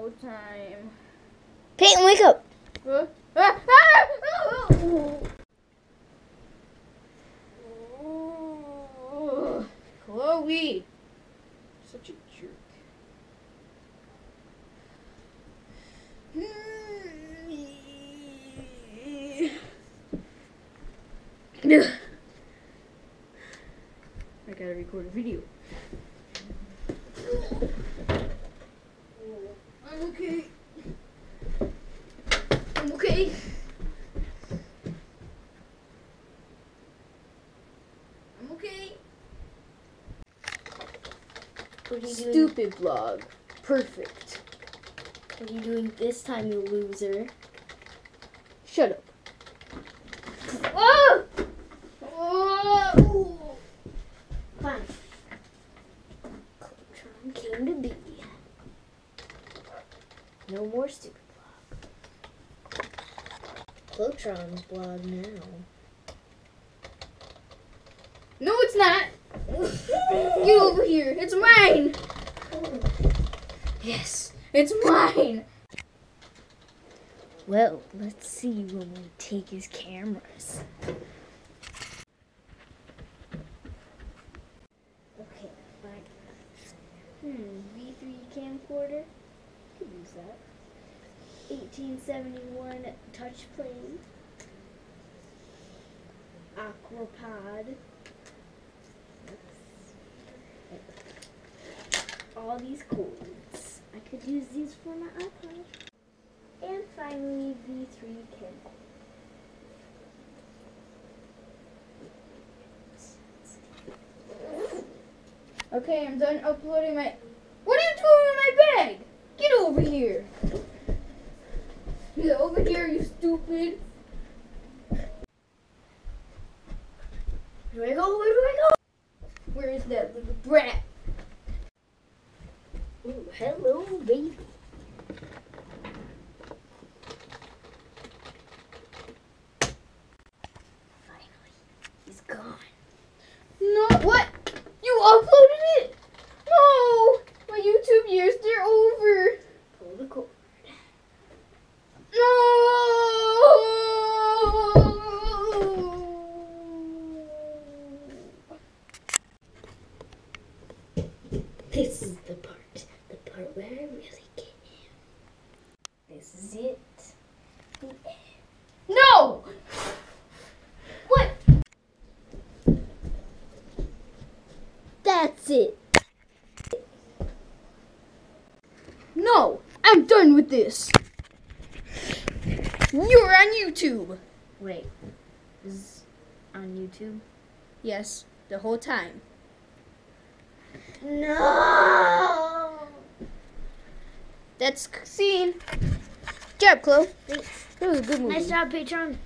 whole time. Peyton, wake up. Chloe. Such a jerk. I gotta record a video. I'm okay. I'm okay. I'm okay. What are you doing? Stupid vlog. Perfect. What are you doing this time, you loser? Shut up. Oh! Oh! Fine. Clotron came to be. No more stupid vlog. Clotron's blog now. No, it's not. Get over here. It's mine. Yes, it's mine. Well, let's see when we take his cameras. Okay, fine. V3 camcorder. Could use that. 1871 touch plane. Aquapod. All these cords. I could use these for my iPod. And finally, V3 camcorder. Okay, I'm done uploading my... What are you doing in my bag? Get over here. Get over here, you stupid. Where do I go? Where do I go? Where is that little brat? Ooh, hello, baby. Finally, he's gone. No, what? You uploaded it? No, my YouTube years, they're over. Pull the cord. This is the part where I really get him. This is it. The end. No! What? That's it. No, I'm done with this. You're on YouTube. Wait, this is on YouTube? Yes, the whole time. No! That's scene. Good job, Chloe. Thanks. That was a good movie. Nice job, Patron.